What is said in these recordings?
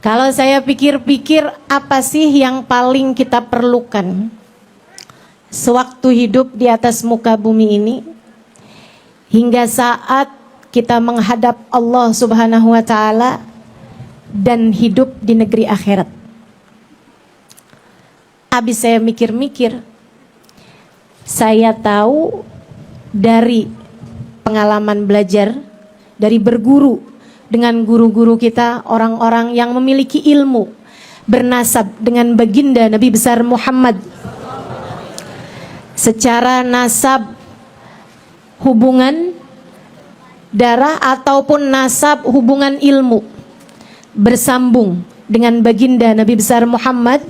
Kalau saya pikir-pikir, apa sih yang paling kita perlukan sewaktu hidup di atas muka bumi ini, hingga saat kita menghadap Allah Subhanahu wa Ta'ala dan hidup di negeri akhirat? Habis saya mikir-mikir, saya tahu dari pengalaman belajar, dari berguru dengan guru-guru kita, orang-orang yang memiliki ilmu, bernasab dengan baginda Nabi besar Muhammad, secara nasab, hubungan darah ataupun nasab hubungan ilmu, bersambung dengan baginda Nabi besar Muhammad,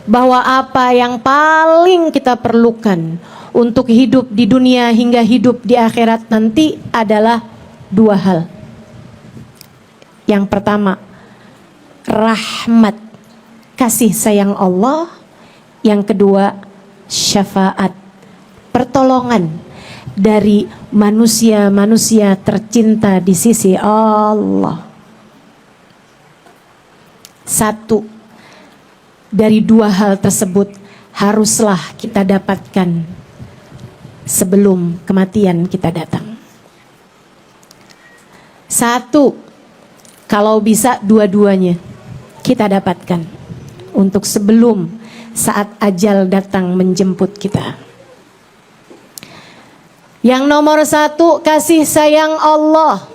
bahwa apa yang paling kita perlukan untuk hidup di dunia hingga hidup di akhirat nanti adalah dua hal. Yang pertama, rahmat, kasih sayang Allah. Yang kedua, syafaat, pertolongan dari manusia-manusia tercinta di sisi Allah. Satu dari dua hal tersebut haruslah kita dapatkan sebelum kematian kita datang. Satu, kalau bisa dua-duanya kita dapatkan untuk sebelum saat ajal datang menjemput kita. Yang nomor satu, kasih sayang Allah.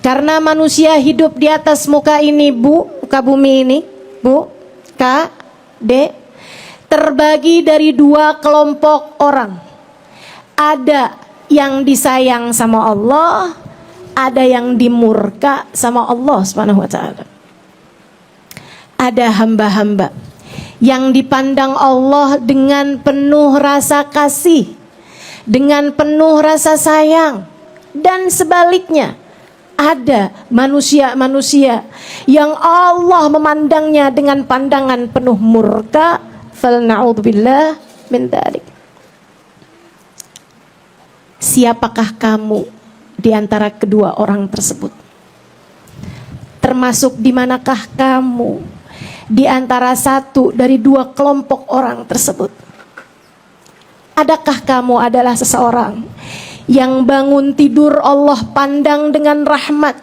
Karena manusia hidup di atas muka ini, muka bumi ini, Kak, Dek, terbagi dari dua kelompok orang. Ada yang disayang sama Allah, ada yang dimurka sama Allah Subhanahu wa Ta'ala. Ada hamba-hamba yang dipandang Allah dengan penuh rasa kasih, dengan penuh rasa sayang, dan sebaliknya ada manusia-manusia yang Allah memandangnya dengan pandangan penuh murka. Falna'udzubillah min dzalik. Siapakah kamu di antara kedua orang tersebut? Termasuk di manakah kamu di antara satu dari dua kelompok orang tersebut? Adakah kamu adalah seseorang yang bangun tidur Allah pandang dengan rahmat?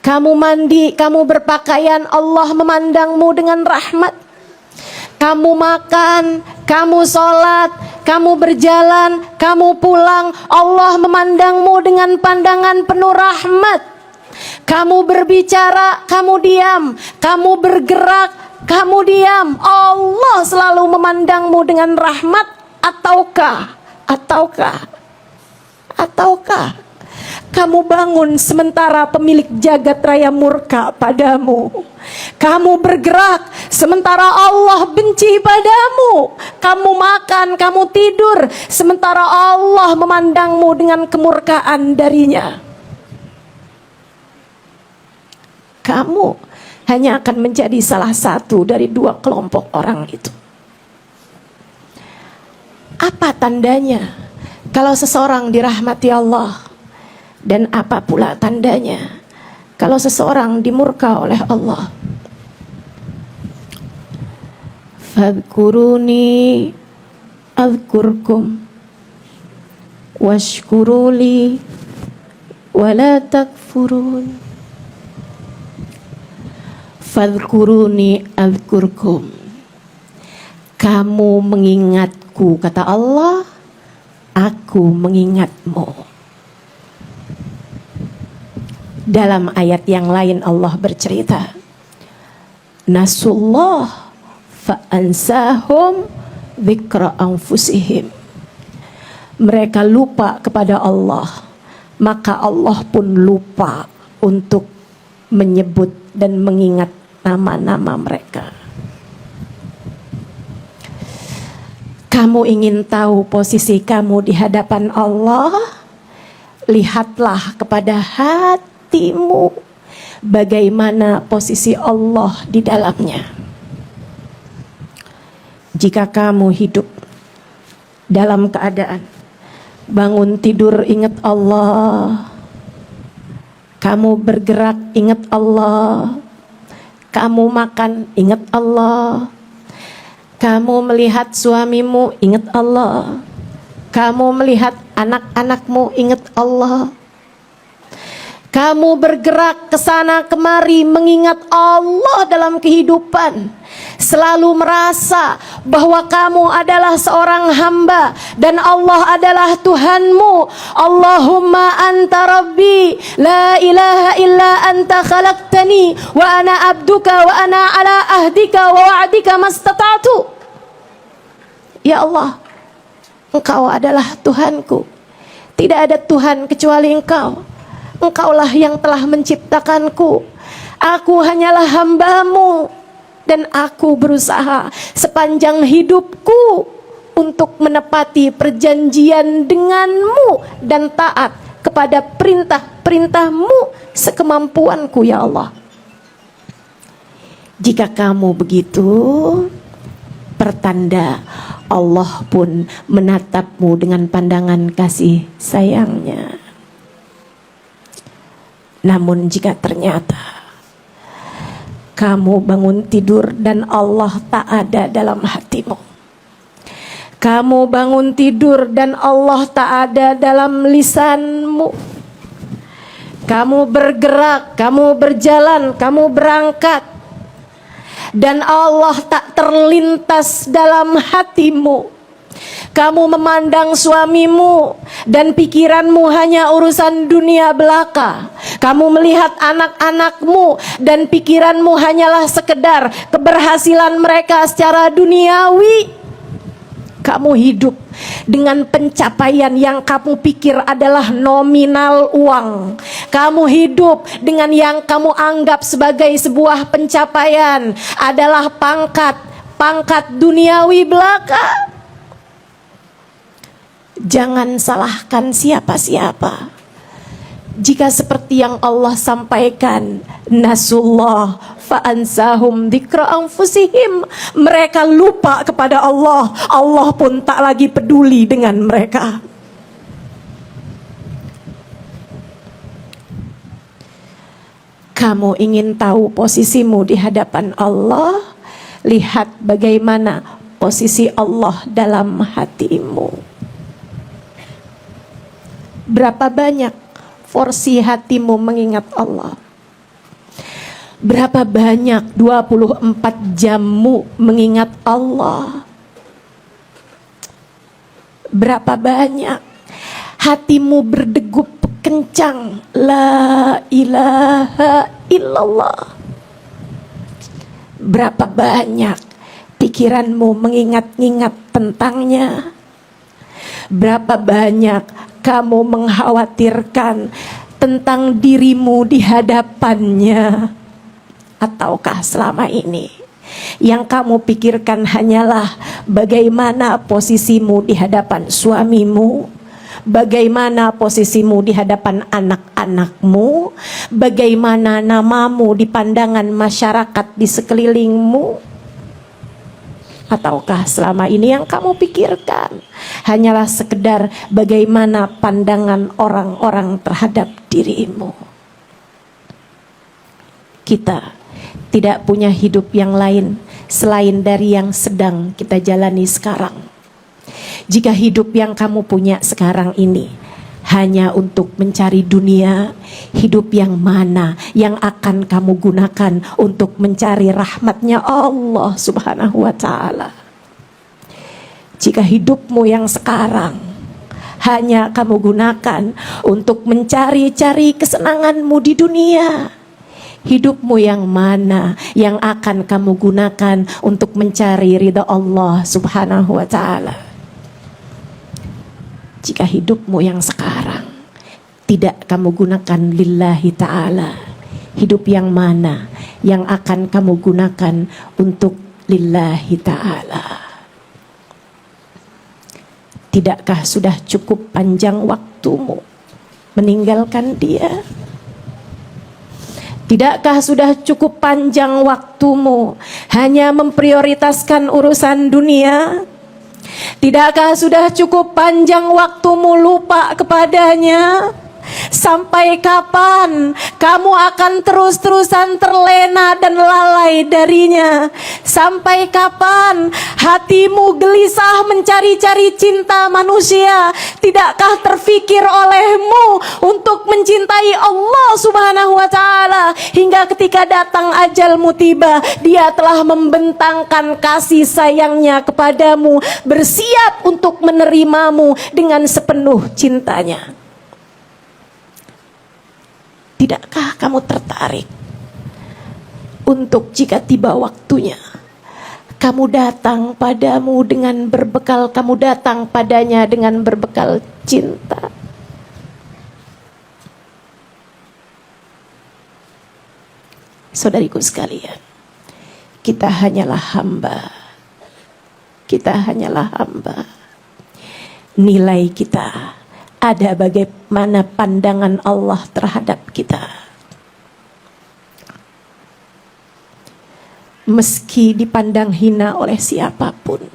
Kamu mandi, kamu berpakaian, Allah memandangmu dengan rahmat. Kamu makan, kamu sholat, kamu berjalan, kamu pulang, Allah memandangmu dengan pandangan penuh rahmat. Kamu berbicara, kamu diam, kamu bergerak, kamu diam, Allah selalu memandangmu dengan rahmat. Ataukah kamu bangun sementara pemilik jagat raya murka padamu? Kamu bergerak sementara Allah benci padamu. Kamu makan, kamu tidur sementara Allah memandangmu dengan kemurkaan darinya. Kamu hanya akan menjadi salah satu dari dua kelompok orang itu. Apa tandanya kalau seseorang dirahmati Allah? Dan apa pula tandanya kalau seseorang dimurka oleh Allah? Fadhkuruni adhkurkum washkuruli wala takfurun. Fadhkuruni adhkurkum. Kamu mengingatku, kata Allah, aku mengingatmu. Dalam ayat yang lain Allah bercerita, nasullah fa'ansahum dzikra anfusihim. Mereka lupa kepada Allah, maka Allah pun lupa untuk menyebut dan mengingat nama-nama mereka. Kamu ingin tahu posisi kamu di hadapan Allah? Lihatlah kepada hatimu, bagaimana posisi Allah di dalamnya. Jika kamu hidup dalam keadaan bangun tidur ingat Allah, Kamu bergerak, ingat Allah. Kamu makan, ingat Allah. Kamu melihat suamimu, ingat Allah. Kamu melihat anak-anakmu, ingat Allah. Kamu bergerak ke sana kemari mengingat Allah dalam kehidupan. Selalu merasa bahwa kamu adalah seorang hamba dan Allah adalah Tuhanmu. Allahumma anta rabbi la ilaha illa anta khalaqtani wa ana abduka wa ana ala ahdika wa wa'dika mastata'tu. Ya Allah, Engkau adalah Tuhanku. Tidak ada Tuhan kecuali Engkau. Engkaulah yang telah menciptakanku. Aku hanyalah hamba-Mu. Dan aku berusaha sepanjang hidupku untuk menepati perjanjian denganmu dan taat kepada perintah-perintahmu sekemampuanku, ya Allah. Jika kamu begitu, pertanda Allah pun menatapmu dengan pandangan kasih sayangnya. Namun jika ternyata kamu bangun tidur dan Allah tak ada dalam hatimu, kamu bangun tidur dan Allah tak ada dalam lisanmu, kamu bergerak, kamu berjalan, kamu berangkat, dan Allah tak terlintas dalam hatimu, kamu memandang suamimu dan pikiranmu hanya urusan dunia belaka. Kamu melihat anak-anakmu dan pikiranmu hanyalah sekedar keberhasilan mereka secara duniawi. Kamu hidup dengan pencapaian yang kamu pikir adalah nominal uang. Kamu hidup dengan yang kamu anggap sebagai sebuah pencapaian adalah pangkat duniawi belaka. Jangan salahkan siapa-siapa. Jika seperti yang Allah sampaikan, nasullah fa'ansahum dzikra anfusihim, mereka lupa kepada Allah, Allah pun tak lagi peduli dengan mereka. Kamu ingin tahu posisimu di hadapan Allah? Lihat bagaimana posisi Allah dalam hatimu. Berapa banyak porsi hatimu mengingat Allah? Berapa banyak 24 jammu mengingat Allah? Berapa banyak hatimu berdegup kencang la ilaha illallah? Berapa banyak pikiranmu mengingat-ingat tentangnya? Berapa banyak kamu mengkhawatirkan tentang dirimu di hadapannya? Ataukah selama ini yang kamu pikirkan hanyalah bagaimana posisimu di hadapan suamimu, bagaimana posisimu di hadapan anak-anakmu, bagaimana namamu di pandangan masyarakat di sekelilingmu? Ataukah selama ini yang kamu pikirkan hanyalah sekedar bagaimana pandangan orang-orang terhadap dirimu? Kita tidak punya hidup yang lain selain dari yang sedang kita jalani sekarang. Jika hidup yang kamu punya sekarang ini hanya untuk mencari dunia, hidup yang mana yang akan kamu gunakan untuk mencari rahmatnya Allah subhanahu wa ta'ala? Jika hidupmu yang sekarang hanya kamu gunakan untuk mencari-cari kesenanganmu di dunia, hidupmu yang mana yang akan kamu gunakan untuk mencari ridha Allah subhanahu wa ta'ala? Jika hidupmu yang sekarang tidak kamu gunakan lillahi ta'ala, hidup yang mana yang akan kamu gunakan untuk lillahi ta'ala? Tidakkah sudah cukup panjang waktumu meninggalkan dia? Tidakkah sudah cukup panjang waktumu hanya memprioritaskan urusan dunia? Tidakkah sudah cukup panjang waktumu lupa kepadanya? Sampai kapan kamu akan terus-terusan terlena dan lalai darinya? Sampai kapan hatimu gelisah mencari-cari cinta manusia? Tidakkah terfikir olehmu untuk mencintai Allah Subhanahu wa ta'ala, hingga ketika datang ajalmu tiba, Dia telah membentangkan kasih sayangnya kepadamu, bersiap untuk menerimamu dengan sepenuh cintanya. Tidakkah kamu tertarik untuk jika tiba waktunya kamu datang padamu dengan berbekal, kamu datang padanya dengan berbekal cinta? Saudariku sekalian, kita hanyalah hamba. Kita hanyalah hamba. Nilai kita ada bagaimana pandangan Allah terhadap kita. Meski dipandang hina oleh siapapun,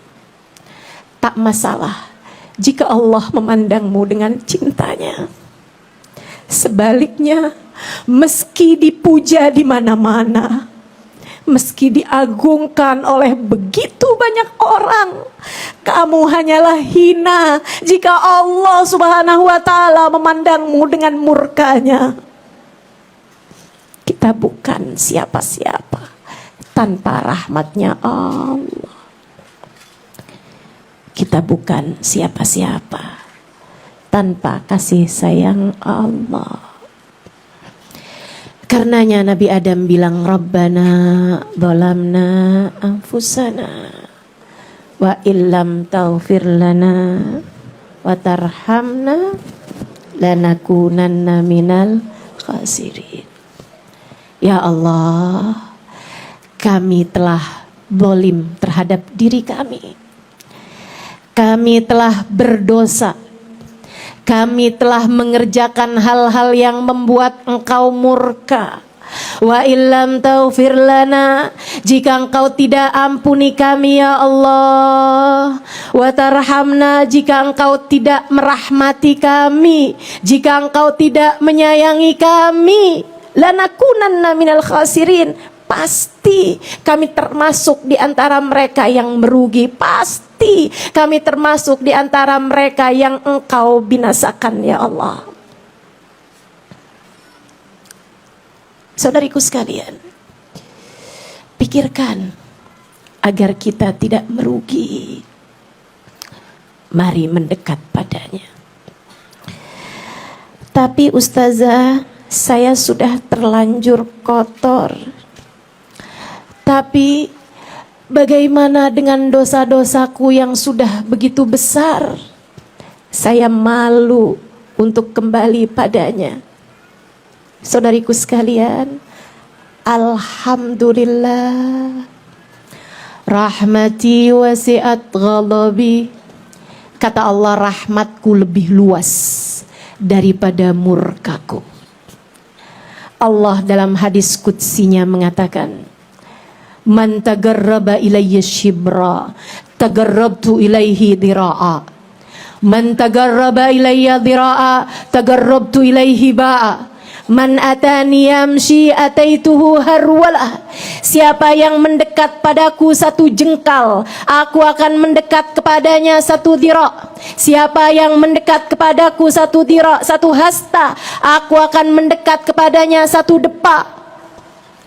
tak masalah jika Allah memandangmu dengan cintanya. Sebaliknya, meski dipuja di mana-mana, meski diagungkan oleh begitu banyak orang, kamu hanyalah hina jika Allah Subhanahu wa ta'ala memandangmu dengan murkanya. Kita bukan siapa-siapa tanpa rahmatnya Allah. Kita bukan siapa-siapa tanpa kasih sayang Allah. Karenanya Nabi Adam bilang, Rabbana zalamna anfusana wa illam taghfir lana wa tarhamna lanakunanna minal khasirin. Ya Allah, kami telah zalim terhadap diri kami. Kami telah berdosa. Kami telah mengerjakan hal-hal yang membuat Engkau murka. Wa illam taghfir lana, jika Engkau tidak ampuni kami ya Allah. Wa tarhamna, jika Engkau tidak merahmati kami, jika Engkau tidak menyayangi kami, lanakunanna minal khasirin, pasti kami termasuk di antara mereka yang merugi. Pasti kami termasuk di antara mereka yang Engkau binasakan ya Allah. Saudariku sekalian, pikirkan agar kita tidak merugi. Mari mendekat padanya. Tapi Ustazah, saya sudah terlanjur kotor. Tapi bagaimana dengan dosa-dosaku yang sudah begitu besar? Saya malu untuk kembali padanya. Saudariku sekalian, alhamdulillah, rahmati wasi'at ghadabi. Kata Allah, rahmatku lebih luas daripada murkaku. Allah dalam hadis qudsinya mengatakan, man tagarraba ilayya shibra tagarrabtu ilaihi dhira'a, man tagarraba ilayya dhira'a tagarrabtu ilaihi ba'a, man atani yamshi ataituhu harwalah. Siapa yang mendekat padaku satu jengkal, aku akan mendekat kepadanya satu dhira'. Siapa yang mendekat kepadaku satu dhira', satu hasta, aku akan mendekat kepadanya satu depa.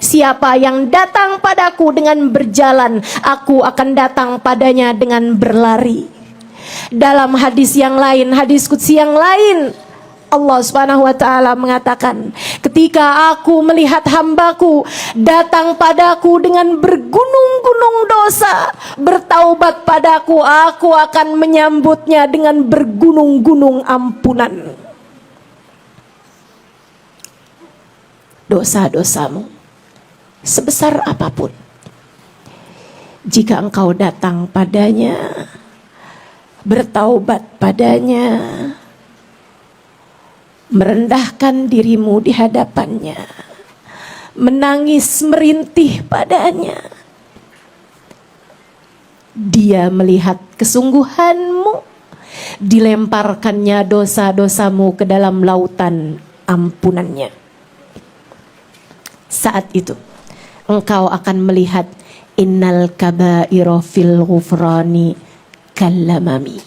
Siapa yang datang padaku dengan berjalan, aku akan datang padanya dengan berlari. Dalam hadis yang lain, hadis qudsi yang lain, Allah Subhanahu wa ta'ala mengatakan, ketika aku melihat hambaku datang padaku dengan bergunung-gunung dosa, bertaubat padaku, aku akan menyambutnya dengan bergunung-gunung ampunan. Dosa-dosamu sebesar apapun, jika engkau datang padanya, bertaubat padanya, merendahkan dirimu di hadapannya, menangis merintih padanya, Dia melihat kesungguhanmu, dilemparkannya dosa-dosamu ke dalam lautan ampunannya. Saat itu engkau akan melihat innal kabaira fil ghufrani kallamami.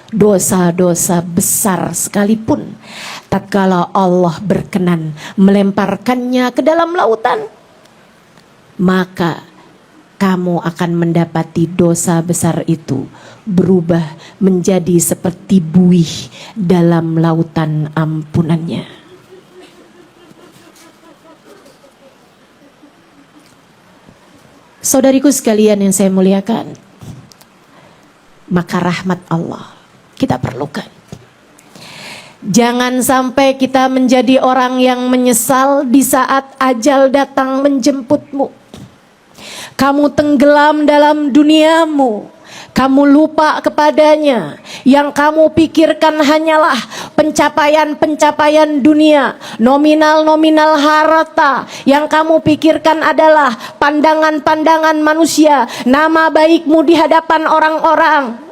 Dosa-dosa besar sekalipun tatkala Allah berkenan melemparkannya ke dalam lautan, maka kamu akan mendapati dosa besar itu berubah menjadi seperti buih dalam lautan ampunannya. Saudariku sekalian yang saya muliakan, maka rahmat Allah kita perlukan. Jangan sampai kita menjadi orang yang menyesal di saat ajal datang menjemputmu. Kamu tenggelam dalam duniamu, kamu lupa kepadanya. Yang kamu pikirkan hanyalah pencapaian-pencapaian dunia, nominal-nominal harta. Yang kamu pikirkan adalah pandangan-pandangan manusia, nama baikmu di hadapan orang-orang.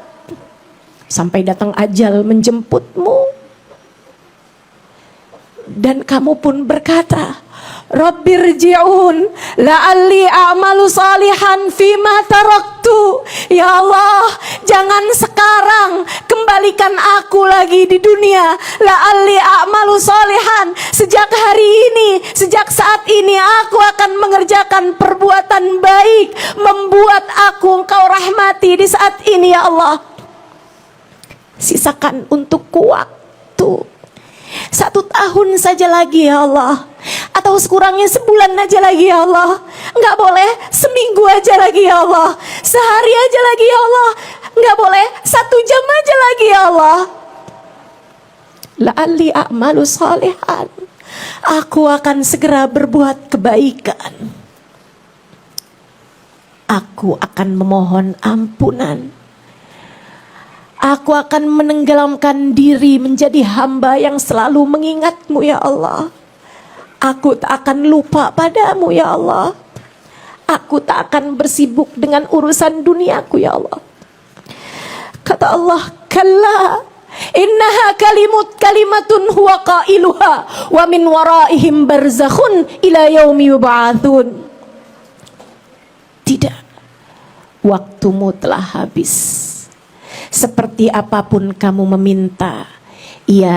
Sampai datang ajal menjemputmu, dan kamu pun berkata, Rabbirji'un la'alli a'malu salihan fima taraktu. Ya Allah, jangan sekarang, kembalikan aku lagi di dunia. La'alli a'malu salihan, sejak hari ini, sejak saat ini aku akan mengerjakan perbuatan baik, membuat aku Engkau rahmati di saat ini. Ya Allah, sisakan untukku waktu 1 tahun saja lagi ya Allah, atau sekurangnya sebulan aja lagi ya Allah. Enggak boleh seminggu aja lagi ya Allah, sehari aja lagi ya Allah, enggak boleh 1 jam aja lagi ya Allah. La'alli a'malu salihan, aku akan segera berbuat kebaikan. Aku akan memohon ampunan. Aku akan menenggelamkan diri menjadi hamba yang selalu mengingatmu ya Allah. Aku tak akan lupa padamu ya Allah. Aku tak akan bersibuk dengan urusan duniaku ya Allah. Kata Allah, kalla innaha kalimatun huwa qailuha wa min waraihim barzakhun ila yaumi yub'atsun. Tidak, waktumu telah habis. Seperti apapun kamu meminta, ia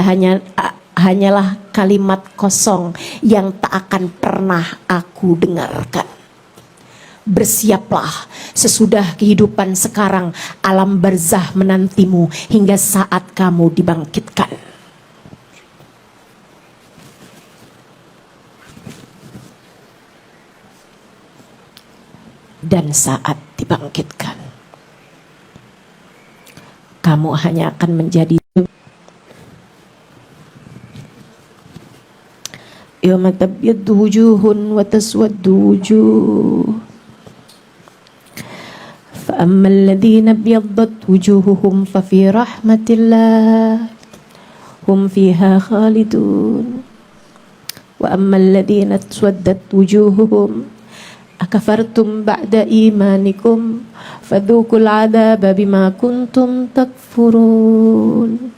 hanyalah kalimat kosong yang tak akan pernah aku dengarkan. Bersiaplah, sesudah kehidupan sekarang, alam barzah menantimu hingga saat kamu dibangkitkan. Dan saat dibangkitkan, kamu hanya akan menjadi yawma tabyaddu wujuhun wa taswaddu wujuh. Fa ammal ladzina byaddat wujuhuhum fa fi rahmatillah hum fiha khalidun. Wa ammal ladzina taswaddat wujuhuhum akafartum ba'da imanikum fadzuqul adzaba bima kuntum takfurun.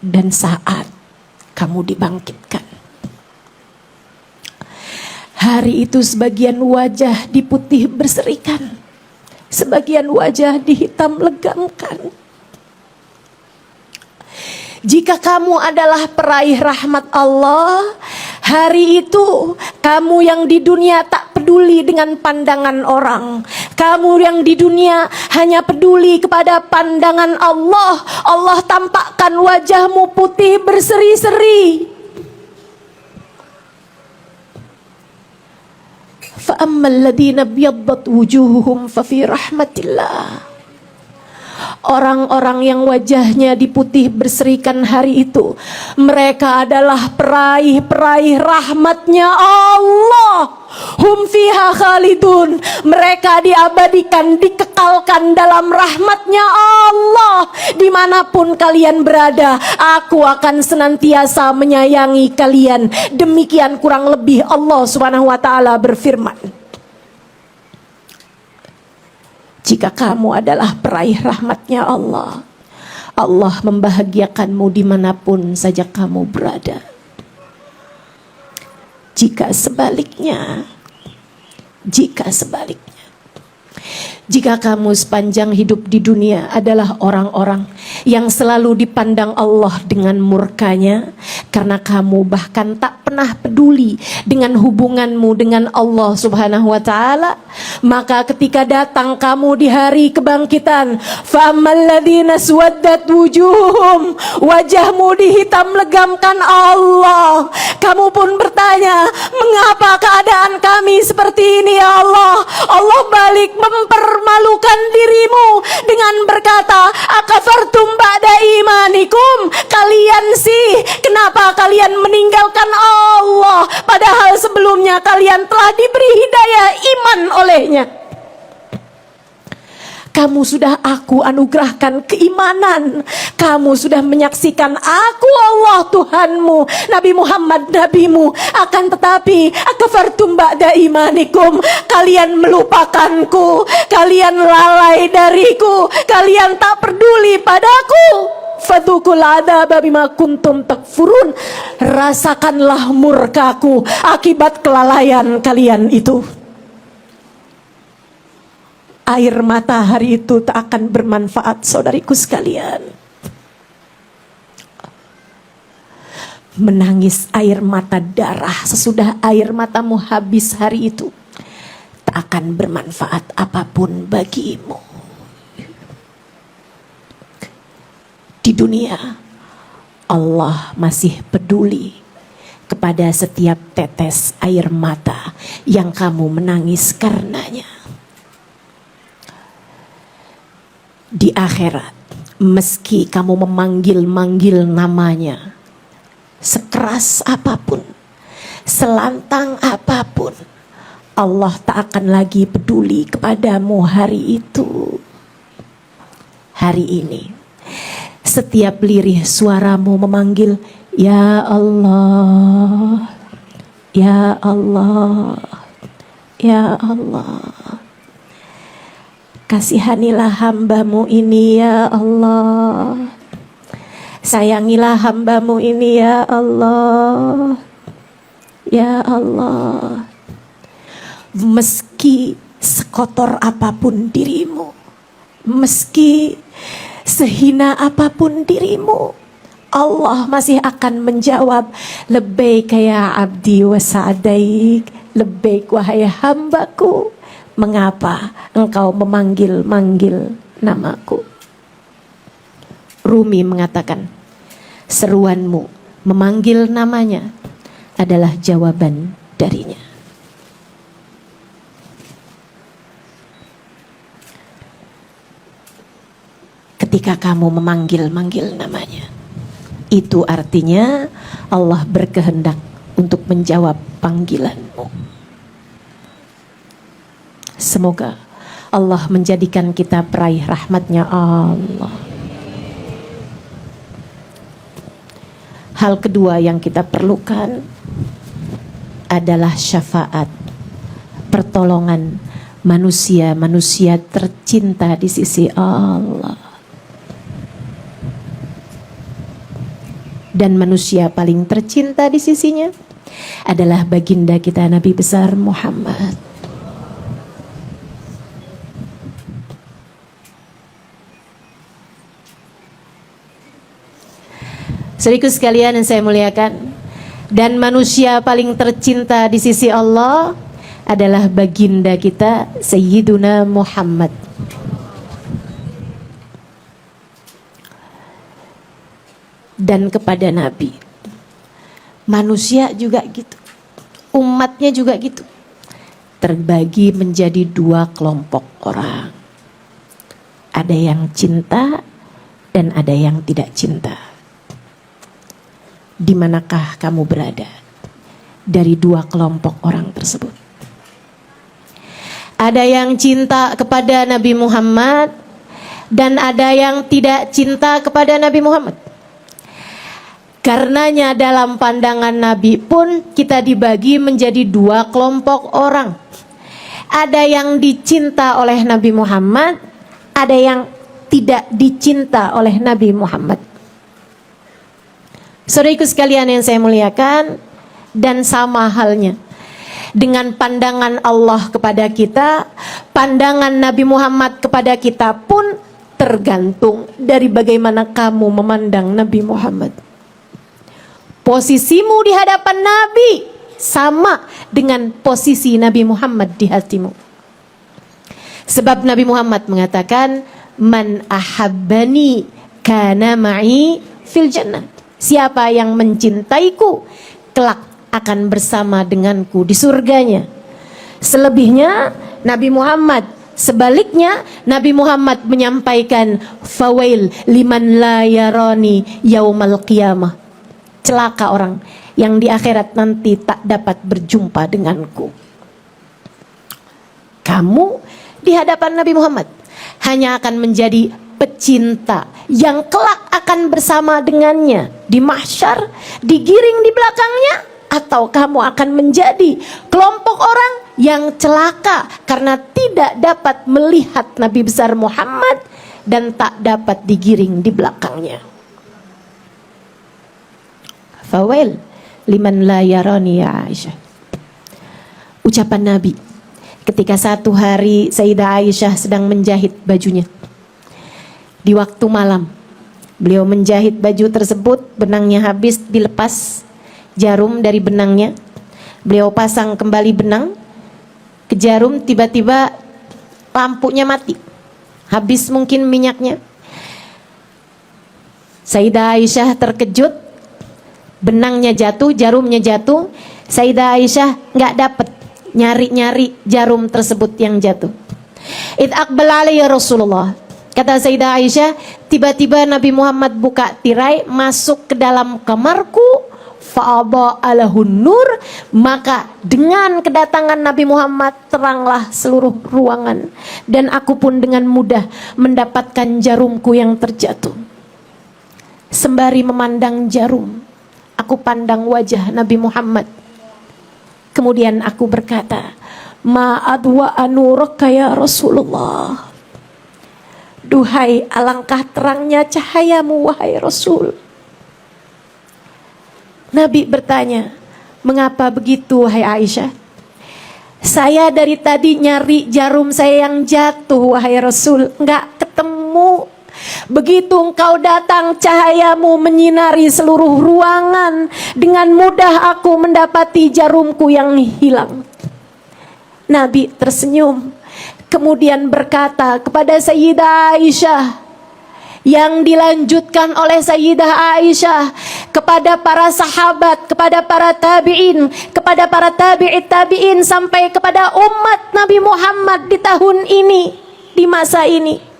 Dan saat kamu dibangkitkan, hari itu sebagian wajah diputih berserikan, sebagian wajah dihitam legamkan. Jika kamu adalah peraih rahmat Allah, hari itu kamu yang di dunia tak peduli dengan pandangan orang. Kamu yang di dunia hanya peduli kepada pandangan Allah. Allah tampakkan wajahmu putih berseri-seri. Fa ammal ladzina byaddat wujuhuhum fa fi rahmatillah. Orang-orang yang wajahnya diputih berserikan hari itu, mereka adalah peraih-peraih rahmatnya Allah. Hum fiha khalidun, mereka diabadikan, dikekalkan dalam rahmatnya Allah. Dimanapun kalian berada, aku akan senantiasa menyayangi kalian. Demikian kurang lebih Allah Subhanahu wa ta'ala berfirman. Jika kamu adalah peraih rahmatnya Allah, Allah membahagiakanmu dimanapun saja kamu berada. Jika sebaliknya, jika kamu sepanjang hidup di dunia adalah orang-orang yang selalu dipandang Allah dengan murkanya, karena kamu bahkan tak pernah peduli dengan hubunganmu dengan Allah Subhanahu wa Ta'ala, maka ketika datang kamu di hari kebangkitan, fa'amalladzina suwaddat wujuhum, wajahmu dihitam legamkan Allah, kamu pun bertanya, mengapa keadaan kami seperti ini ya Allah? Allah balik mempermalukan dirimu dengan berkata, akafartum ba'da imanikum, kalian sih kenapa kalian meninggalkan Allah padahal sebelumnya kalian telah diberi hidayah iman olehnya. Kamu sudah aku anugerahkan keimanan, kamu sudah menyaksikan aku Allah Tuhanmu, Nabi Muhammad nabimu, akan tetapi akafartum ba'da imanikum, kalian melupakanku, kalian lalai dariku, kalian tak peduli padaku. Fadzuqul adzaba bima kuntum takfurun, rasakanlah murkaku akibat kelalaian kalian itu. Air mata hari itu tak akan bermanfaat, saudariku sekalian. Menangis air mata darah sesudah air matamu habis hari itu tak akan bermanfaat apapun bagimu. Di dunia Allah masih peduli kepada setiap tetes air mata yang kamu menangis karenanya. Di akhirat, meski kamu memanggil-manggil namanya, sekeras apapun, selantang apapun, Allah tak akan lagi peduli kepadamu hari itu. Hari ini, setiap lirih suaramu memanggil, ya Allah, ya Allah, ya Allah. Kasihanilah hambamu ini ya Allah, sayangilah hambamu ini ya Allah, ya Allah. Meski sekotor apapun dirimu, meski sehina apapun dirimu, Allah masih akan menjawab, labbaik ya abdi wa sa'daik, labbaik wahai hambaku, mengapa engkau memanggil-manggil namaku? Rumi mengatakan, seruanmu memanggil namanya adalah jawaban darinya. Ketika kamu memanggil-manggil namanya, itu artinya Allah berkehendak untuk menjawab panggilanmu. Semoga Allah menjadikan kita peraih rahmatnya Allah. Hal kedua yang kita perlukan adalah syafaat, pertolongan manusia-manusia tercinta di sisi Allah. Dan manusia paling tercinta di sisinya adalah baginda kita Nabi besar Muhammad. Saudaraku sekalian yang saya muliakan, dan manusia paling tercinta di sisi Allah adalah baginda kita Sayyiduna Muhammad. Dan kepada Nabi, manusia juga gitu, umatnya juga gitu, terbagi menjadi dua kelompok orang. Ada yang cinta dan ada yang tidak cinta. Di manakah kamu berada dari dua kelompok orang tersebut? Ada yang cinta kepada Nabi Muhammad dan ada yang tidak cinta kepada Nabi Muhammad. Karenanya dalam pandangan Nabi pun kita dibagi menjadi dua kelompok orang. Ada yang dicinta oleh Nabi Muhammad, ada yang tidak dicinta oleh Nabi Muhammad. Saudariku sekalian yang saya muliakan, dan sama halnya dengan pandangan Allah kepada kita, pandangan Nabi Muhammad kepada kita pun tergantung dari bagaimana kamu memandang Nabi Muhammad. Posisimu di hadapan Nabi sama dengan posisi Nabi Muhammad di hatimu. Sebab Nabi Muhammad mengatakan, man ahabbani kana ma'i fil jannah. Siapa yang mencintaiku, kelak akan bersama denganku di surganya. Selebihnya Nabi Muhammad, sebaliknya Nabi Muhammad menyampaikan, fawail liman la yarani yaumal qiyamah. Celaka orang yang di akhirat nanti tak dapat berjumpa denganku. Kamu di hadapan Nabi Muhammad hanya akan menjadi pecinta yang kelak akan bersama dengannya di mahsyar, digiring di belakangnya, atau kamu akan menjadi kelompok orang yang celaka karena tidak dapat melihat Nabi besar Muhammad dan tak dapat digiring di belakangnya. Fawail liman la yarani ya Aisyah. Ucapan Nabi ketika satu hari Sayyidah Aisyah sedang menjahit bajunya. Di waktu malam, beliau menjahit baju tersebut, benangnya habis, dilepas jarum dari benangnya. Beliau pasang kembali benang ke jarum, tiba-tiba lampunya mati. Habis mungkin minyaknya. Sayyidah Aisyah terkejut, benangnya jatuh, jarumnya jatuh. Sayyidah Aisyah nggak dapat, nyari-nyari jarum tersebut yang jatuh. Id aqbal alayya Rasulullah. Kata Sayyidah Aisyah, tiba-tiba Nabi Muhammad buka tirai, masuk ke dalam kamarku, fa'aba alahun nur, maka dengan kedatangan Nabi Muhammad teranglah seluruh ruangan, dan aku pun dengan mudah mendapatkan jarumku yang terjatuh. Sembari memandang jarum, aku pandang wajah Nabi Muhammad. Kemudian aku berkata, ma adwa anuraka ya Rasulullah. Duhai alangkah terangnya cahayamu wahai Rasul. Nabi bertanya, mengapa begitu wahai Aisyah? Saya dari tadi nyari jarum saya yang jatuh wahai Rasul, enggak ketemu. Begitu engkau datang, cahayamu menyinari seluruh ruangan. Dengan mudah aku mendapati jarumku yang hilang. Nabi tersenyum, kemudian berkata kepada Sayyidah Aisyah, yang dilanjutkan oleh Sayyidah Aisyah kepada para sahabat, kepada para tabi'in, kepada para tabi'in sampai kepada umat Nabi Muhammad di tahun ini, di masa ini.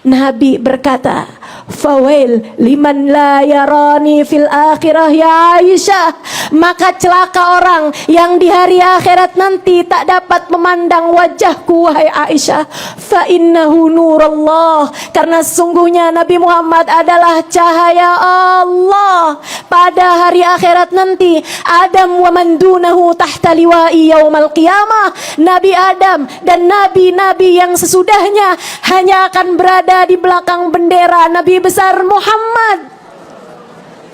Nabi berkata, fawail liman la yarani fil akhirah ya Aisyah. Maka celaka orang yang di hari akhirat nanti tak dapat memandang wajahku wahai Aisyah. Fa innahu nurullah. Karena sesungguhnya Nabi Muhammad adalah cahaya Allah. Pada hari akhirat nanti, Adam wa man dunahu tahta liwa'i yaumal qiyamah. Nabi Adam dan nabi-nabi yang sesudahnya hanya akan berada di belakang bendera Nabi besar Muhammad.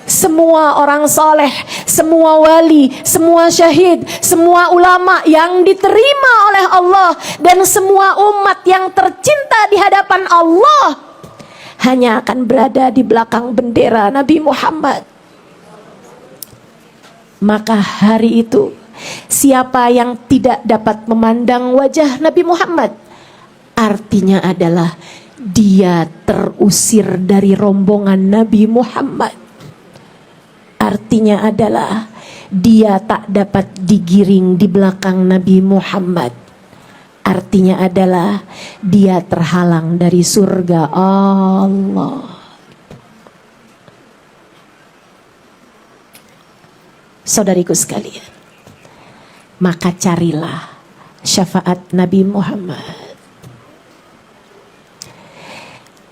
Semua orang soleh, semua wali, semua syahid, semua ulama yang diterima oleh Allah, dan semua umat yang tercinta di hadapan Allah hanya akan berada di belakang bendera Nabi Muhammad. Maka hari itu, siapa yang tidak dapat memandang wajah Nabi Muhammad, artinya adalah dia terusir dari rombongan Nabi Muhammad. Artinya adalah dia tak dapat digiring di belakang Nabi Muhammad. Artinya adalah dia terhalang dari surga Allah. Saudariku sekalian, maka carilah syafaat Nabi Muhammad.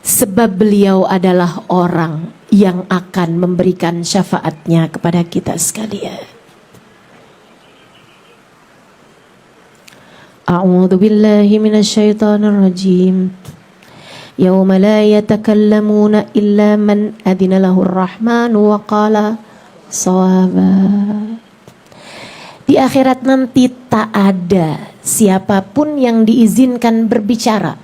Sebab beliau adalah orang yang akan memberikan syafaatnya kepada kita sekalian. A'udzu billahi minasyaitonir rajim. Yauma la yatakallamuna illa man adina lahur rahmanu wa qala shawaba. Di akhirat nanti tak ada siapapun yang diizinkan berbicara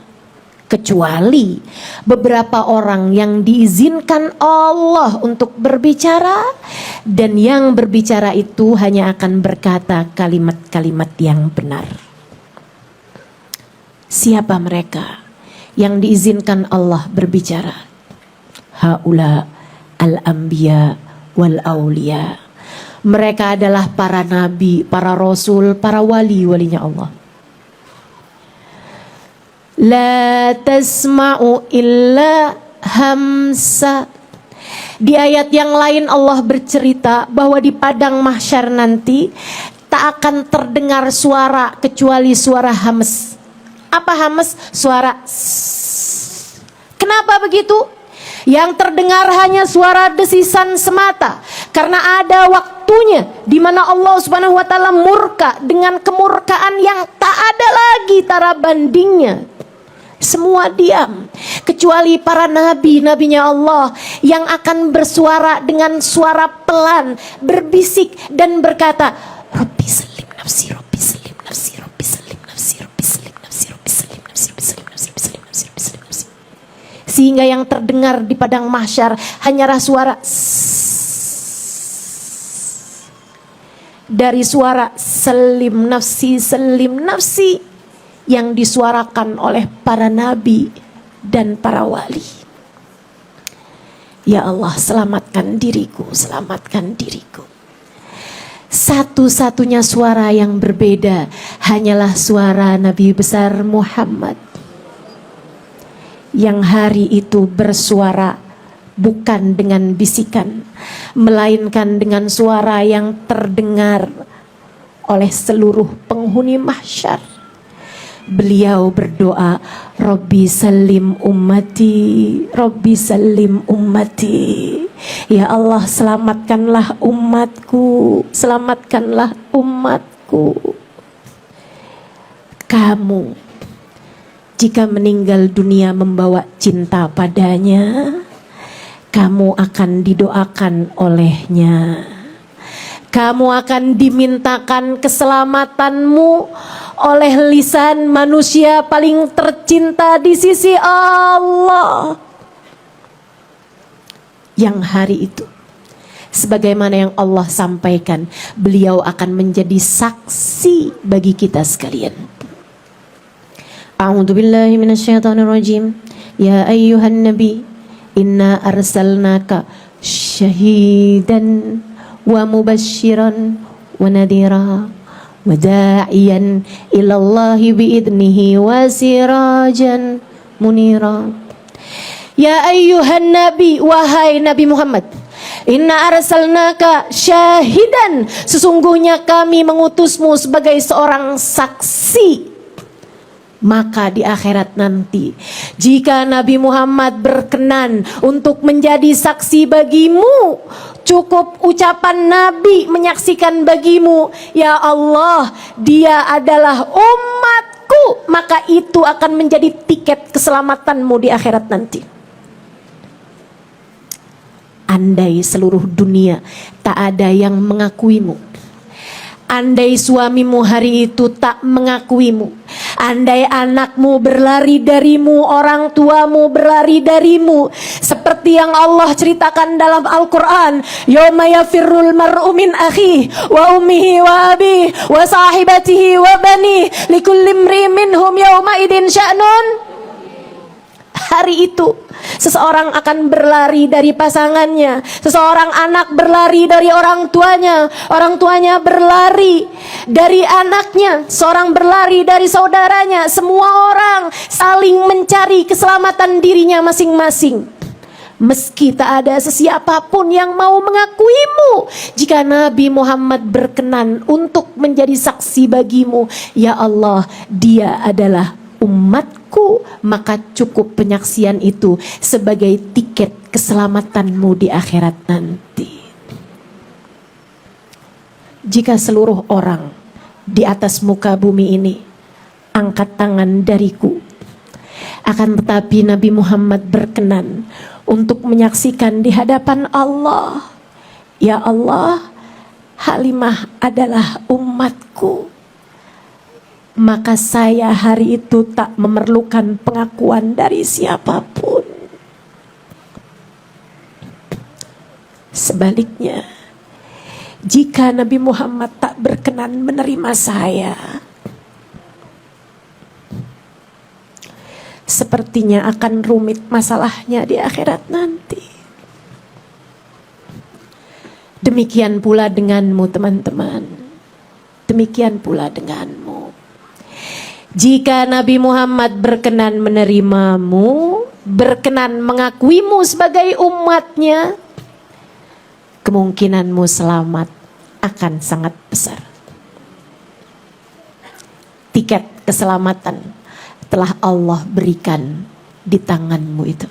kecuali beberapa orang yang diizinkan Allah untuk berbicara, dan yang berbicara itu hanya akan berkata kalimat-kalimat yang benar. Siapa mereka yang diizinkan Allah berbicara? Haula al-anbiya wal auliya. Mereka adalah para nabi, para rasul, para wali-walinya Allah. La tasma'u illa hamsa. Di ayat yang lain Allah bercerita bahwa di padang mahsyar nanti tak akan terdengar suara kecuali suara hams. Apa hams? Suara sss. Kenapa begitu? Yang terdengar hanya suara desisan semata, karena ada waktunya di mana Allah Subhanahu wa taala murka dengan kemurkaan yang tak ada lagi tara bandingnya. Semua diam kecuali para nabi-nabinya Allah yang akan bersuara dengan suara pelan, berbisik dan berkata, Rabbi salim nafsi, Rabbi salim nafsi, Rabbi salim nafsi, Rabbi salim nafsi, Rabbi salim nafsi, Rabbi salim nafsi, Rabbi salim nafsi, Rabbi salim nafsi. Sehingga yang terdengar di padang mahsyar hanyalah suara dari suara salim nafsi yang disuarakan oleh para nabi dan para wali. Ya Allah, selamatkan diriku, selamatkan diriku. Satu-satunya suara yang berbeda hanyalah suara Nabi besar Muhammad, yang hari itu bersuara bukan dengan bisikan, melainkan dengan suara yang terdengar oleh seluruh penghuni mahsyar. Beliau berdoa, Rabbi salim ummati, Rabbi salim ummati. Ya Allah, selamatkanlah umatku, selamatkanlah umatku. Kamu jika meninggal dunia membawa cinta padanya, kamu akan didoakan olehnya. Kamu akan dimintakan keselamatanmu oleh lisan manusia paling tercinta di sisi Allah. Yang hari itu, sebagaimana yang Allah sampaikan, beliau akan menjadi saksi bagi kita sekalian. A'udzu billahi minasyaitonir rajim. Ya ayyuhan nabi, inna arsalnaka syahidan wa mubasysyiran wa nadhira wa da'iyan ilallahi biidnihi wa sirajan munira. Ya ayyuhan nabi, wahai Nabi Muhammad, inna arsalnaka syahidan, sesungguhnya kami mengutusmu sebagai seorang saksi. Maka di akhirat nanti, jika Nabi Muhammad berkenan untuk menjadi saksi bagimu, cukup ucapan Nabi menyaksikan bagimu, ya Allah, dia adalah umatku, maka itu akan menjadi tiket keselamatanmu di akhirat nanti. Andai seluruh dunia tak ada yang mengakuimu, andai suamimu hari itu tak mengakuimu, andai anakmu berlari darimu, orang tuamu berlari darimu, seperti yang Allah ceritakan dalam Al-Quran, yawma yafirrul mar'u min akhihi wa ummihi wa abihi wa sahibatihi wa banihi likulli imri'in minhum yawma idin sya'nun. Hari itu seseorang akan berlari dari pasangannya, seseorang anak berlari dari orang tuanya berlari dari anaknya, seorang berlari dari saudaranya. Semua orang saling mencari keselamatan dirinya masing-masing. Meski tak ada sesiapapun yang mau mengakuimu, jika Nabi Muhammad berkenan untuk menjadi saksi bagimu, ya Allah, dia adalah umatku, maka cukup penyaksian itu sebagai tiket keselamatanmu di akhirat nanti. Jika seluruh orang di atas muka bumi ini angkat tangan dariku, Akan tetapi Nabi Muhammad berkenan untuk menyaksikan di hadapan Allah, ya Allah, Halimah adalah umatku. Maka saya hari itu tak memerlukan pengakuan dari siapapun. Sebaliknya, jika Nabi Muhammad tak berkenan menerima saya, sepertinya akan rumit masalahnya di akhirat nanti. Demikian pula denganmu teman-teman. Demikian pula denganmu. Jika Nabi Muhammad berkenan menerimamu, berkenan mengakuimu sebagai umatnya, kemungkinanmu selamat akan sangat besar. Tiket keselamatan telah Allah berikan di tanganmu itu.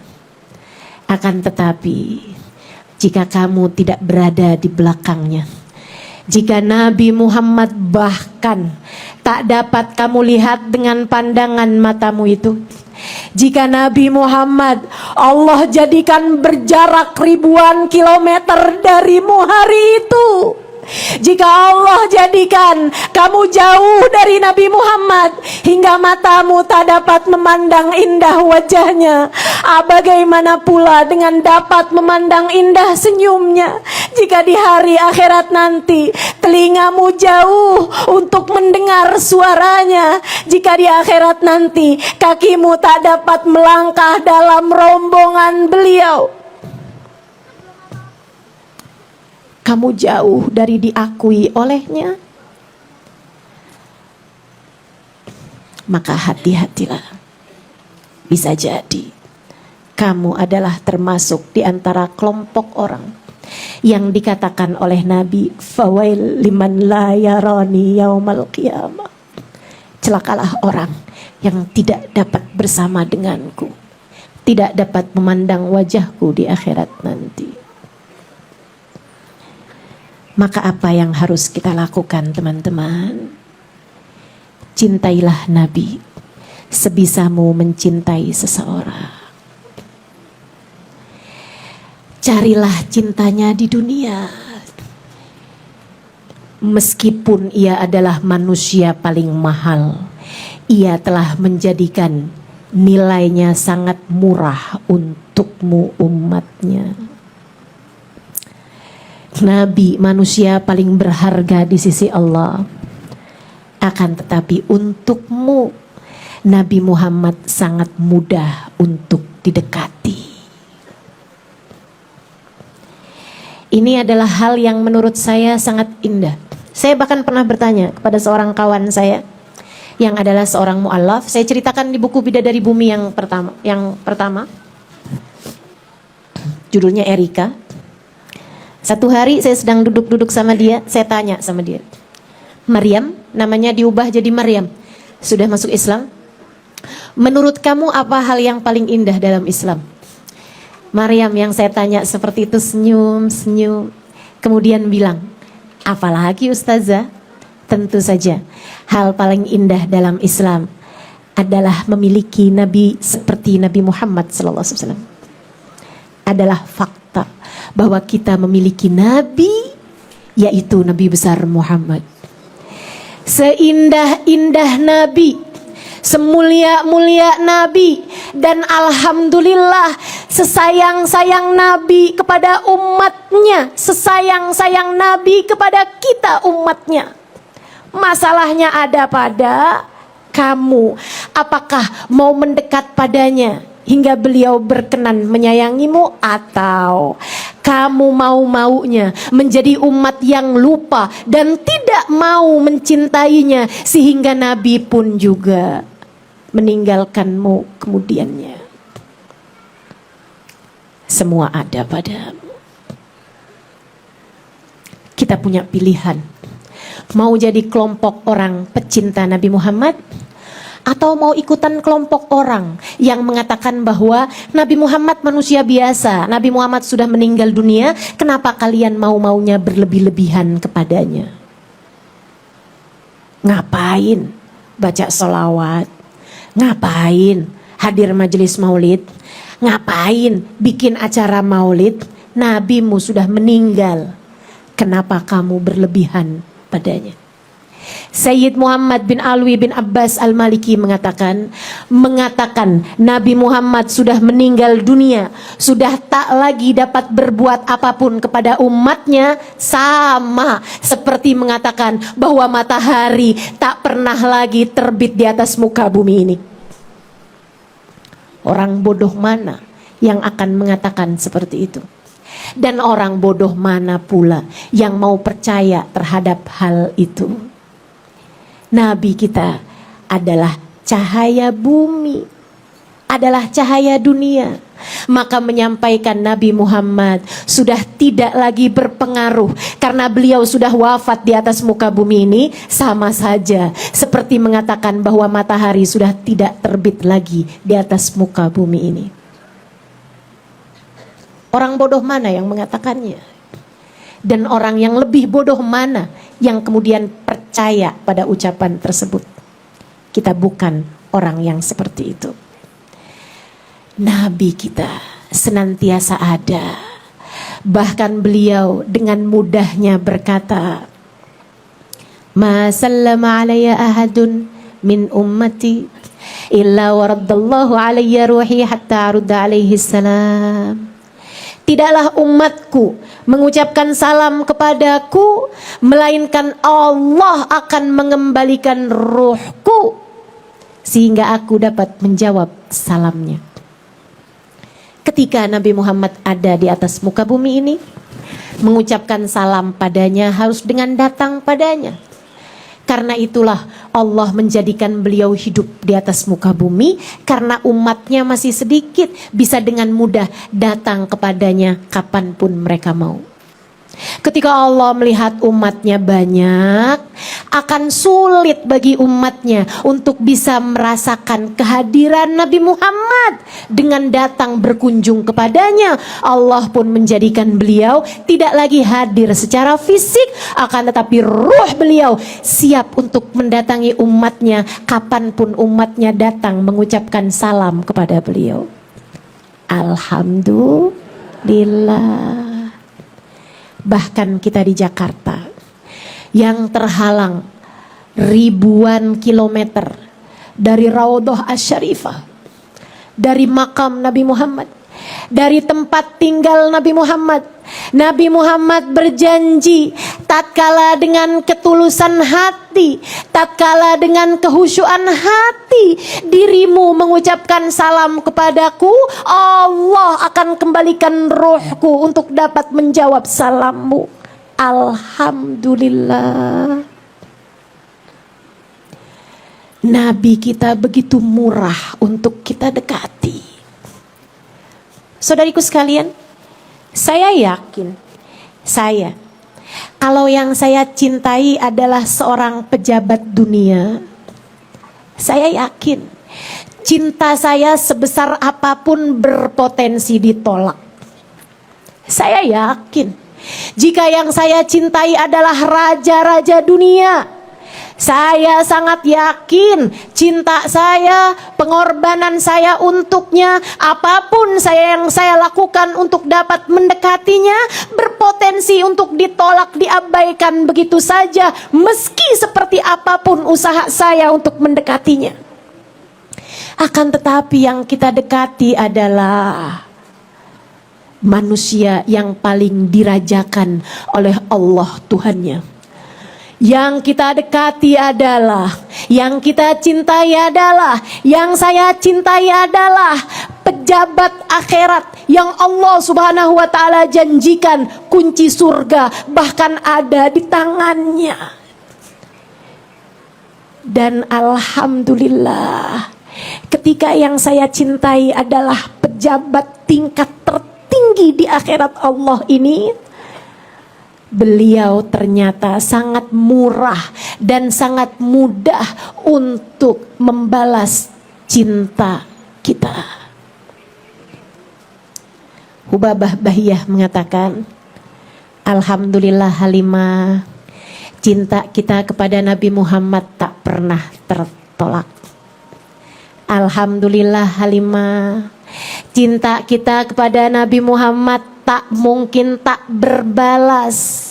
Akan tetapi, jika kamu tidak berada di belakangnya, jika Nabi Muhammad bahkan tak dapat kamu lihat dengan pandangan matamu itu, jika Nabi Muhammad Allah jadikan berjarak ribuan kilometer darimu hari itu, jika Allah jadikan kamu jauh dari Nabi Muhammad hingga matamu tak dapat memandang indah wajahnya, bagaimana pula dengan dapat memandang indah senyumnya? Jika di hari akhirat nanti telingamu jauh untuk mendengar suaranya, jika di akhirat nanti kakimu tak dapat melangkah dalam rombongan beliau, kamu jauh dari diakui olehnya, maka hati-hatilah. Bisa jadi kamu adalah termasuk di antara kelompok orang yang dikatakan oleh Nabi, fawail liman la yarani yaumal qiyamah. Celakalah orang yang tidak dapat bersama denganku, tidak dapat memandang wajahku di akhirat nanti. Maka apa yang harus kita lakukan teman-teman? Cintailah Nabi sebisamu mencintai seseorang. Carilah cintanya di dunia. Meskipun ia adalah manusia paling mahal, ia telah menjadikan nilainya sangat murah untukmu umatnya. Nabi manusia paling berharga di sisi Allah. Akan tetapi untukmu Nabi Muhammad sangat mudah untuk didekati. Ini adalah hal yang menurut saya sangat indah. Saya bahkan pernah bertanya kepada seorang kawan saya yang adalah seorang mu'allaf. Saya ceritakan di buku Bidadari Bumi yang pertama. Judulnya Erika. Satu hari saya sedang duduk-duduk sama dia, saya tanya sama dia, Maryam, namanya diubah jadi Maryam, sudah masuk Islam. Menurut kamu apa hal yang paling indah dalam Islam? Maryam yang saya tanya seperti itu senyum-senyum, kemudian bilang, apalagi Ustazah? Tentu saja, hal paling indah dalam Islam adalah memiliki Nabi seperti Nabi Muhammad SAW. Adalah fakta bahwa kita memiliki Nabi, yaitu Nabi besar Muhammad. Seindah-indah Nabi, semulia-mulia Nabi, dan alhamdulillah sesayang-sayang Nabi kepada umatnya, sesayang-sayang Nabi kepada kita umatnya. Masalahnya ada pada kamu. Apakah mau mendekat padanya hingga beliau berkenan menyayangimu, atau kamu mau-maunya menjadi umat yang lupa dan tidak mau mencintainya sehingga Nabi pun juga meninggalkanmu kemudiannya. Semua ada padamu. Kita punya pilihan, mau jadi kelompok orang pecinta Nabi Muhammad, atau mau ikutan kelompok orang yang mengatakan bahwa Nabi Muhammad manusia biasa, Nabi Muhammad sudah meninggal dunia, kenapa kalian mau-maunya berlebih-lebihan kepadanya? Ngapain baca sholawat? Ngapain hadir majelis maulid? Ngapain bikin acara maulid? Nabimu sudah meninggal. Kenapa kamu berlebihan padanya? Sayyid Muhammad bin Alwi bin Abbas Al-Maliki mengatakan Nabi Muhammad sudah meninggal dunia, sudah tak lagi dapat berbuat apapun kepada umatnya, sama seperti mengatakan bahwa matahari tak pernah lagi terbit di atas muka bumi ini. Orang bodoh mana yang akan mengatakan seperti itu? Dan orang bodoh mana pula yang mau percaya terhadap hal itu? Nabi kita adalah cahaya bumi, adalah cahaya dunia. Maka menyampaikan Nabi Muhammad sudah tidak lagi berpengaruh karena beliau sudah wafat di atas muka bumi ini, sama saja seperti mengatakan bahwa matahari sudah tidak terbit lagi di atas muka bumi ini. Orang bodoh mana yang mengatakannya? Dan orang yang lebih bodoh mana yang kemudian percaya pada ucapan tersebut? Kita bukan orang yang seperti itu. Nabi kita senantiasa ada. Bahkan beliau dengan mudahnya berkata, "Ma sallama alayya ahadun min ummati illa waraddallahu alayya ruhi hatta arudda alaihi salam." Tidaklah umatku mengucapkan salam kepadaku, melainkan Allah akan mengembalikan ruhku sehingga aku dapat menjawab salamnya. Ketika Nabi Muhammad ada di atas muka bumi ini, mengucapkan salam padanya harus dengan datang padanya. Karena itulah Allah menjadikan beliau hidup di atas muka bumi, karena umatnya masih sedikit, bisa dengan mudah datang kepadanya kapanpun mereka mau. Ketika Allah melihat umatnya banyak, akan sulit bagi umatnya untuk bisa merasakan kehadiran Nabi Muhammad dengan datang berkunjung kepadanya. Allah pun menjadikan beliau tidak lagi hadir secara fisik, akan tetapi ruh beliau siap untuk mendatangi umatnya kapanpun umatnya datang mengucapkan salam kepada beliau. Alhamdulillah. Bahkan kita di Jakarta yang terhalang ribuan kilometer dari Raudhah Asy-Syarifah, dari makam Nabi Muhammad, dari tempat tinggal Nabi Muhammad. Nabi Muhammad berjanji, tatkala dengan ketulusan hati, tatkala dengan kehusyuan hati dirimu mengucapkan salam kepadaku, Allah akan kembalikan ruhku untuk dapat menjawab salammu. Alhamdulillah. Nabi kita begitu murah untuk kita dekati. Saudariku sekalian, saya yakin, kalau yang saya cintai adalah seorang pejabat dunia, saya yakin cinta saya sebesar apapun berpotensi ditolak. Saya yakin jika yang saya cintai adalah raja-raja dunia, saya sangat yakin cinta saya, pengorbanan saya untuknya, apapun yang saya lakukan untuk dapat mendekatinya, berpotensi untuk ditolak, diabaikan begitu saja, meski seperti apapun usaha saya untuk mendekatinya. Akan tetapi yang kita dekati adalah manusia yang paling dirajakan oleh Allah Tuhannya. Yang kita dekati adalah, yang kita cintai adalah, yang saya cintai adalah pejabat akhirat yang Allah Subhanahu wa ta'ala janjikan kunci surga bahkan ada di tangannya. Dan alhamdulillah, ketika yang saya cintai adalah pejabat tingkat tertinggi di akhirat Allah ini, beliau ternyata sangat murah dan sangat mudah untuk membalas cinta kita. Hubabah Bahiyah mengatakan, alhamdulillah Halimah, cinta kita kepada Nabi Muhammad tak pernah tertolak. Alhamdulillah Halimah, cinta kita kepada Nabi Muhammad tak mungkin tak berbalas.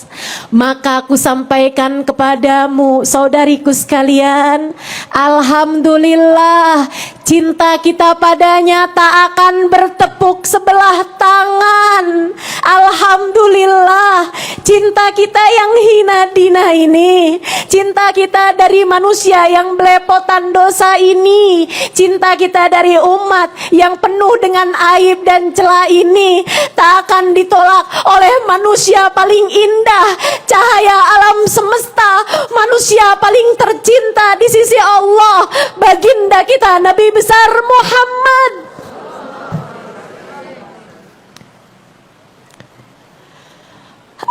Maka aku sampaikan kepadamu saudariku sekalian, alhamdulillah cinta kita padanya tak akan bertepuk sebelah tangan. Alhamdulillah cinta kita yang hina dina ini, cinta kita dari manusia yang belepotan dosa ini, cinta kita dari umat yang penuh dengan aib dan celah ini tak akan ditolak oleh manusia paling indah, cahaya alam semesta, manusia paling tercinta di sisi Allah, baginda kita Nabi besar Muhammad.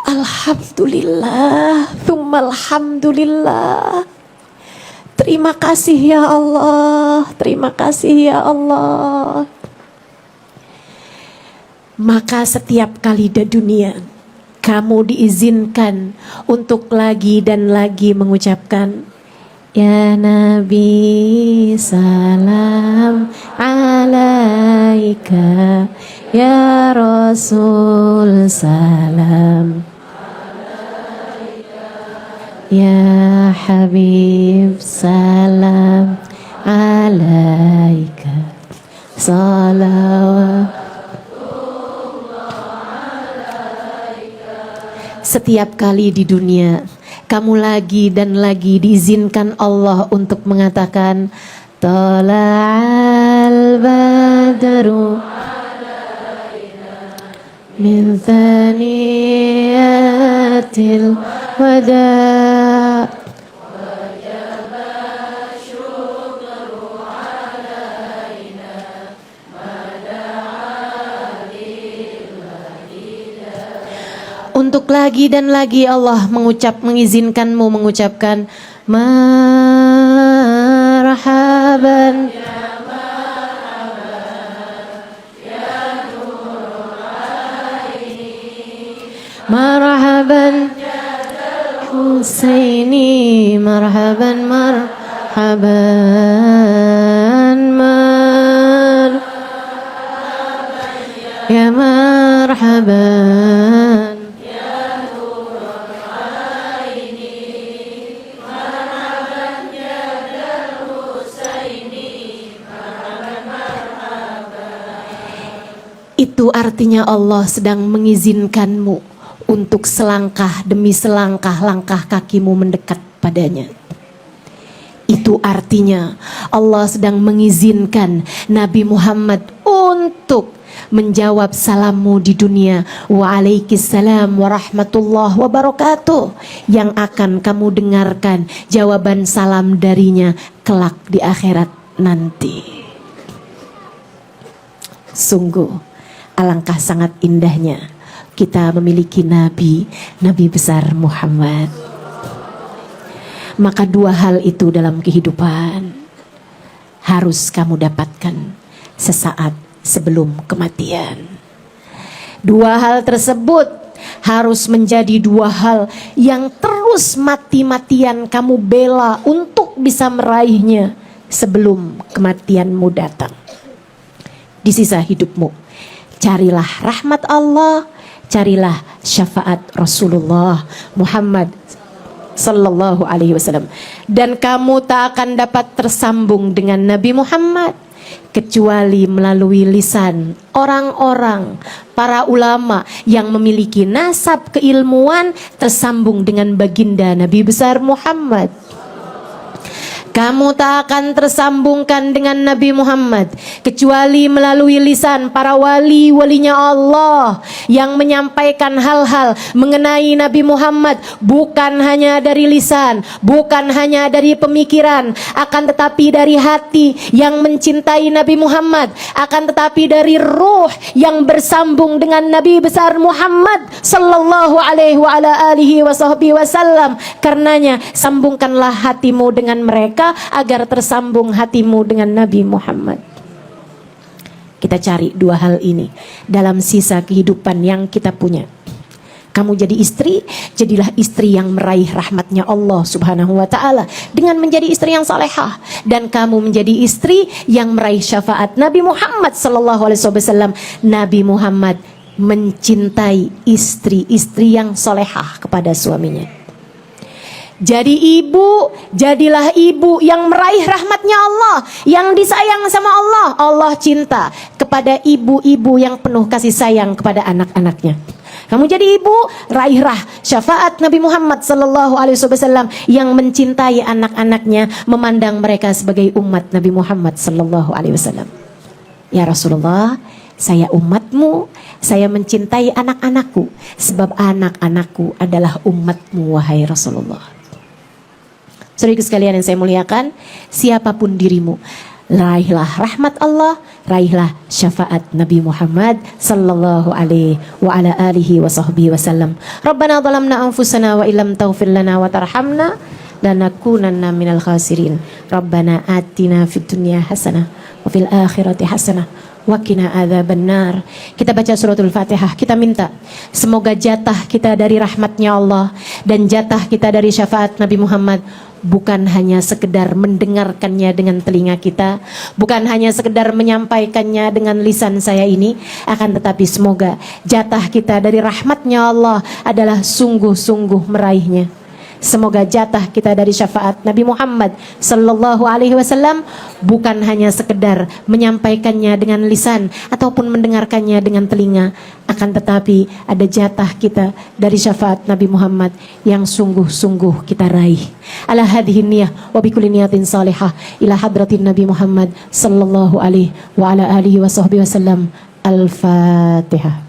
Alhamdulillah, tsumma alhamdulillah. Terima kasih ya Allah, terima kasih ya Allah. Maka setiap kali di dunia kamu diizinkan untuk lagi dan lagi mengucapkan ya Nabi salam alaika, ya Rasul salam alaika, ya Habib salam alaika, salawat. Setiap kali di dunia kamu lagi dan lagi diizinkan Allah untuk mengatakan tala'al badru min thaniyatil wada' untuk lagi dan lagi Allah mengizinkanmu mengucapkan marhaban ya marhaban Husaini, marhaban marhaban ya marhaban. Itu artinya Allah sedang mengizinkanmu untuk selangkah demi selangkah langkah kakimu mendekat padanya. Itu artinya Allah sedang mengizinkan Nabi Muhammad untuk menjawab salammu di dunia, waalaikumsalam warahmatullahi wabarakatuh, yang akan kamu dengarkan jawaban salam darinya kelak di akhirat nanti. Sungguh alangkah sangat indahnya kita memiliki Nabi besar Muhammad. Maka dua hal itu dalam kehidupan harus kamu dapatkan sesaat sebelum kematian. Dua hal tersebut harus menjadi dua hal yang terus mati-matian kamu bela untuk bisa meraihnya sebelum kematianmu datang. Di sisa hidupmu carilah rahmat Allah, carilah syafaat Rasulullah Muhammad sallallahu alaihi wasallam, dan kamu tak akan dapat tersambung dengan Nabi Muhammad kecuali melalui lisan orang-orang, para ulama yang memiliki nasab keilmuan tersambung dengan baginda Nabi besar Muhammad. Kamu tak akan tersambungkan dengan Nabi Muhammad kecuali melalui lisan para wali-walinya Allah yang menyampaikan hal-hal mengenai Nabi Muhammad, bukan hanya dari lisan, bukan hanya dari pemikiran, akan tetapi dari hati yang mencintai Nabi Muhammad, akan tetapi dari ruh yang bersambung dengan Nabi besar Muhammad sallallahu alaihi wasallam. Karenanya sambungkanlah hatimu dengan mereka agar tersambung hatimu dengan Nabi Muhammad. Kita cari dua hal ini dalam sisa kehidupan yang kita punya. Kamu jadi istri, jadilah istri yang meraih rahmatnya Allah subhanahu wa ta'ala dengan menjadi istri yang salehah. Dan kamu menjadi istri yang meraih syafaat Nabi Muhammad sallallahu alaihi wasallam. Nabi Muhammad mencintai istri-istri yang salehah kepada suaminya. Jadi ibu, jadilah ibu yang meraih rahmatnya Allah, yang disayang sama Allah. Allah cinta kepada ibu-ibu yang penuh kasih sayang kepada anak-anaknya. Kamu jadi ibu, raihlah syafaat Nabi Muhammad sallallahu alaihi wasallam yang mencintai anak-anaknya, memandang mereka sebagai umat Nabi Muhammad sallallahu alaihi wasallam. Ya Rasulullah, saya umatmu, saya mencintai anak-anakku sebab anak-anakku adalah umatmu wahai Rasulullah. Saudaraku sekalian yang saya muliakan, siapapun dirimu, raihlah rahmat Allah, raihlah syafaat Nabi Muhammad sallallahu alaihi wa ala alihi wa sahbihi wasallam. Rabbana zalamna anfusana wa illam taghfir lana wa tarhamna lanakunanna minal khasirin. Rabbana atina fid dunya hasanah wa fil akhirati hasanah wa qina adzabannar. Kita baca suratul Fatihah, kita minta semoga jatah kita dari rahmatnya Allah dan jatah kita dari syafaat Nabi Muhammad bukan hanya sekedar mendengarkannya dengan telinga kita, bukan hanya sekedar menyampaikannya dengan lisan saya ini, akan tetapi semoga jatah kita dari rahmatnya Allah adalah sungguh-sungguh meraihnya. Semoga jatah kita dari syafaat Nabi Muhammad sallallahu alaihi wasallam bukan hanya sekedar menyampaikannya dengan lisan ataupun mendengarkannya dengan telinga, akan tetapi ada jatah kita dari syafaat Nabi Muhammad yang sungguh-sungguh kita raih. Ala hadhihi niyah wa bikulli niyatin salihah ila hadratin Nabi Muhammad sallallahu alaihi wa ala alihi wa sahbihi wasallam. Al-Fatihah.